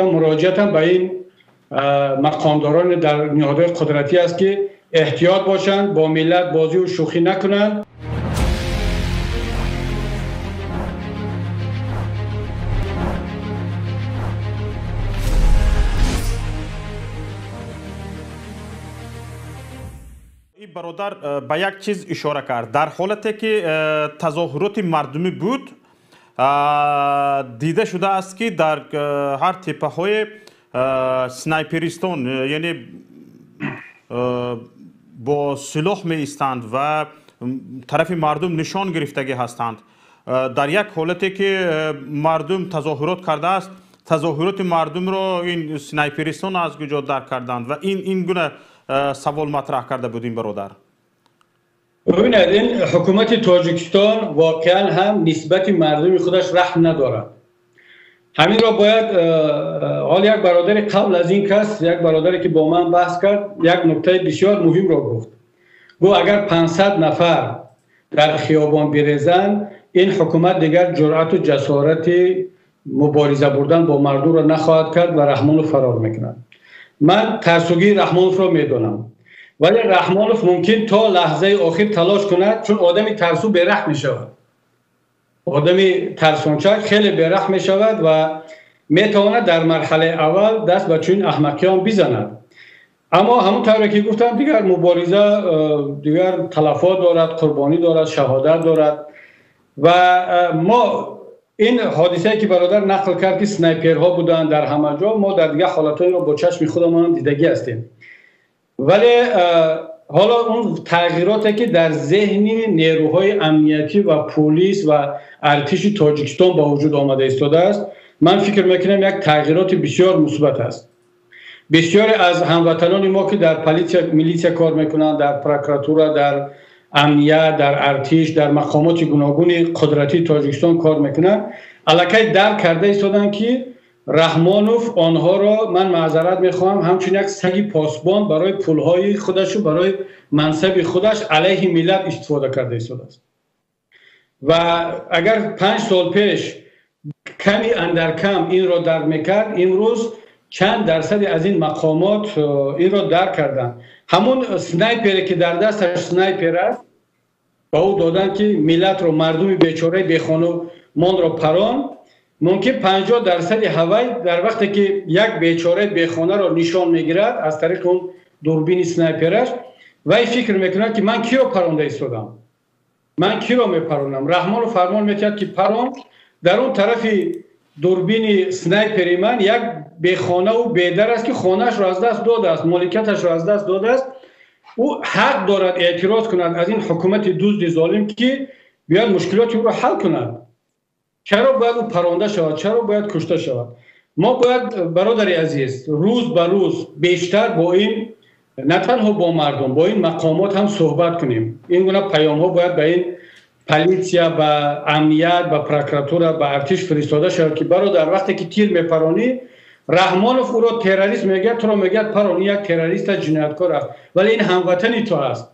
مراجعتم به این مقامداران در نهادهای قدرتی است که احتیاط باشند، با ملت بازی و شوخی نکنند. برادر به یک چیز اشاره کرد. در حالتی که تظاهرات مردمی بود دیده شده است که در هر تپه های سنایپریستان، یعنی با سلاح می ایستند و طرف مردم نشان گرفتگی هستند. در یک حالتی که مردم تظاهرات کرده است، تظاهرات مردم را این سنایپریستان از کجا درک کردند و این گونه سوال مطرح کرده بودیم برادر. ببینید این حکومت تاجیکستان واقعا هم نسبت مردم خودش رحم ندارد. همین را باید حال یک برادر قبل از این کس، یک برادری که با من بحث کرد، یک نکته بسیار مهم را گفت. اگر 500 نفر در خیابان بریزند، این حکومت دیگر جرأت و جسارت مبارزه بردن با مردم را نخواهد کرد و رحمانو فرار میکند. من ترسوگی رحمانوف را میدونم، ولی رحمانوف ممکن تا لحظه آخر تلاش کند، چون آدمی ترسو بی‌رحم میشود. آدمی ترسانچک خیلی بی‌رحم میشود و میتواند در مرحله اول دست به چون احمقیان بزند. اما همونطور که گفتم دیگر مبارزه دیگر تلفات دارد، قربانی دارد، شهادت دارد و ما این حادثه که برادر نقل کرد که سنایپرها بودند در همه جا، ما در دیگه حالتایی را با چشم خودمان دیدگی هستیم. ولی حالا اون تغییراتی که در ذهن نیروهای امنیتی و پلیس و ارتش تاجیکستان با وجود آمده ایستاده است، من فکر میکنم یک تغییرات بسیار مثبت است. بسیاری از هموطنان ما که در میلیسیا کار میکنند، در پروکراتورا، در امنیت، در ارتش، در مقامات گوناگون قدرتی تاجیکستان کار میکنند، الکی درک کرده ایستادند که رحمانوف آنها را، من معذرت میخواهم، همچون یک سگ پاسبان برای پولهای خودش و برای منصب خودش علیه ملت استفاده کرده ایستاده است. و اگر 5 سال پیش کمی اندر کم این را درک میکرد، امروز چند درصد از این مقامات این را درک کردن. همون سنایپری که در دستش سنایپر است با او دادن که ملت را، مردم بیچاره بیخانه مان را پران، ممکن 50% هوای در وقتی که یک بیچاره بیخانه را نشان میگیرد از طریق اون دوربین سنایپرش، وای فکر میکنه که من کی را پرانده ایستادم، من کی را میپرانم. رحمان رو فرمان میکرد که پران، در اون طرف دوربین سنایپری من یک بیخانه و بیدر است که خانهش را از دست داده است، مالکیتش را از دست داده است. او حق دارد اعتراض کند از این حکومت دزد ظالم که بیاد مشکلات او را حل کند. چرا باید او پرانده شود؟ چرا باید کشته شود؟ ما باید برادر عزیز روز به روز بیشتر با این، نه تنها با مردم، با این مقامات هم صحبت کنیم. این گونه پیام ها باید به این پلیسیا، به امنیت، به پروکراتورا، به ارتش فرستاده شود که برادر وقتی که تیر میپرانی، رحمانوف او را تروریست میگه، تو را میگه پرانی یک تروریست جنایتکار است، ولی این هموطنی تو است،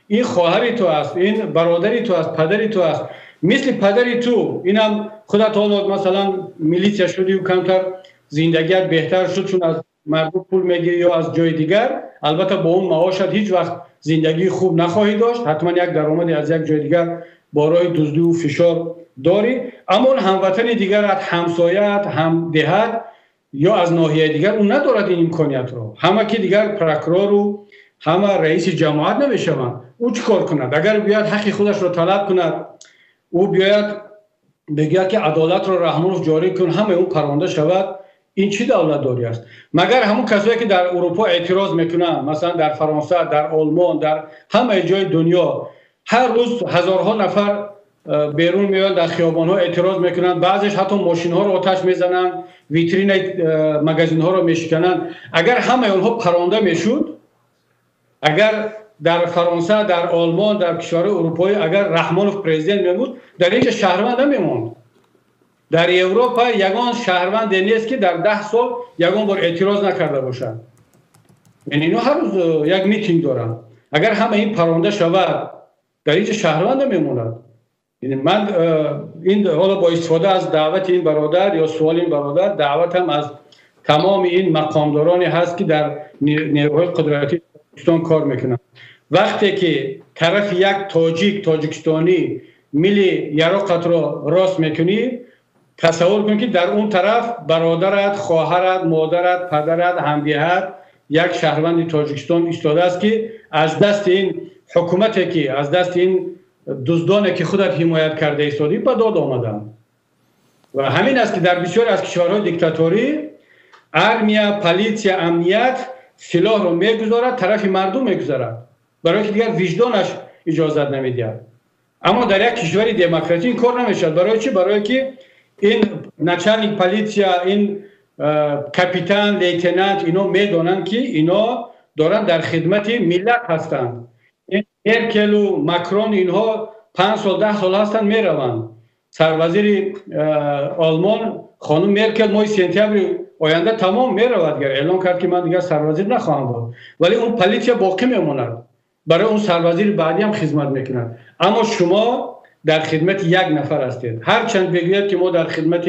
این خواهری تو است، این برادری تو است، پدری تو است، مثل پدری تو. اینم خودت حالا مثلا میلیسیا شدی و کمتر زندگیت بهتر شد چون از مردم پول میگیری یا از جای دیگر، البته با اون معاشت هیچ وقت زندگی خوب نخواهی داشت، حتما یک درآمدی از یک جای دیگر با راه دزدی و فشار داری. اما اون هموطن دیگرت، همسایت، هم دهت یا از ناحیه دیگر، اون ندارد این امکانیت رو. همه که دیگر پروکرور و همه رئیس جماعت نمیشوند. او چیکار کند؟ اگر بیاد حق خودش رو طلب کند، او بیاید بگه که عدالت را رحمانوف جاری کن، همه اون پرونده شود، این چی دولت داری است؟ مگر همون کسایی که در اروپا اعتراض میکنن، مثلا در فرانسه، در آلمان، در همه جای دنیا، هر روز هزارها نفر بیرون میان در خیابان ها اعتراض میکنن، بعضیش حتی ماشین ها رو آتش میزنن، ویترین مگزین ها رو میشکنن. اگر همه اونها پرونده میشد، اگر در فرانسه، در آلمان، در کشورهای اروپایی اگر رحمانوف پرزیدنت میمود، در اینجا شهروند نمیموند. در اروپا یگان شهروند نیست که در 10 سال یگان بار اعتراض نکرده باشند. یعنی اینا هر روز یک میتینگ دارن. اگر همه این پرونده شود، در اینجا شهروند نمیموند. یعنی من این حالا با استفاده از دعوت این برادر یا سوال این برادر، دعوتم از تمام این مقامدارانی هست که در نیروهای قدرتی تاجیکستان کار میکنند. وقتی که طرف یک تاجیکستانی ملی یراقت را راست میکنی، تصور کن که در اون طرف برادرت، خواهرت، مادرت، پدرت، همدیهت یک شهروند تاجیکستان ایستاده است که از دست این حکومتی که از دست این دزدانی که خودت حمایت کرده ایستادی به داد آمدند. و همین است که در بسیاری از کشورهای دیکتاتوری ارمیا، پلیسیا، امنیت سلاح رو میگذارد، طرف مردم میگذارد، برای که دیگر وجدانش اجازت نمیدهد. اما در یک کشور دموکراتیک این کار نمیشد. برای چی؟ برای که این نچلنیک پلیسیا، این کاپیتان، لیتنانت اینا میدونن که اینا دارن در خدمت ملت هستند. این مرکل و ماکرون اینها 5 سال 10 سال هستند میروند. سروزیر آلمان خانم مرکل ماه سپتامبر آینده تمام میرود، اعلام کرد که من دیگر سروزیر نخواهم بود، ولی اون پلیسیا باقی میماند، برای اون سروزیر بعدی هم خدمت میکند. اما شما در خدمت یک نفر هستید. هر چند بگوید که ما در خدمت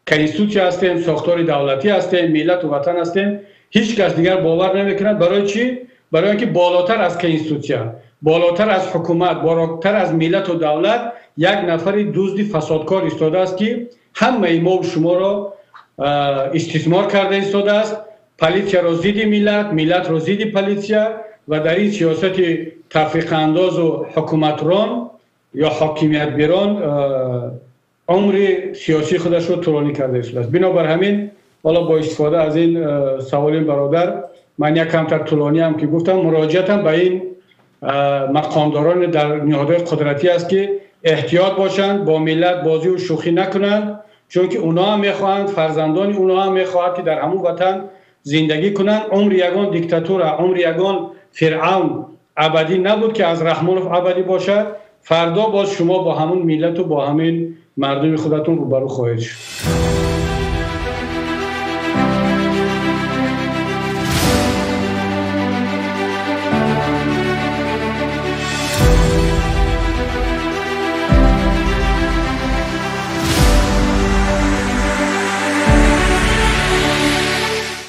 کنستیتوسیون هستیم، ساختار دولتی هستیم، ملت و وطن هستیم، هیچ کس دیگر باور نمیکند. برای چی؟ برای اینکه بالاتر از کنستیتوسیون، بالاتر از حکومت، بالاتر از ملت و دولت یک نفر دزد فسادکار ایستاده است که همه ما و شما را استثمار کرده ایستاده است. پلیسیا را ضد ملت، ملت را ضد پلیسیا، و در این سیاست تفریق انداز و حکومتران یا حاکمیت بیران عمر سیاسی خودش رو طولانی کرده است. بنابر همین حالا با استفاده از این سوال برادر، من یک کمتر طولانی هم که گفتم، مراجعتم به این مقامداران در نهادهای قدرتی است که احتیاط باشند، با ملت بازی و شوخی نکنند، چون که اونا هم میخواهند، فرزندان اونا هم میخواهند که در همون وطن زندگی کنند. عمر یگان دیکتاتور، عمر یگان فرعون ابدی نبود که از رحمانوف ابدی باشد. فردا باز شما با همون ملت و با همین مردم خودتون روبرو خواهید شد.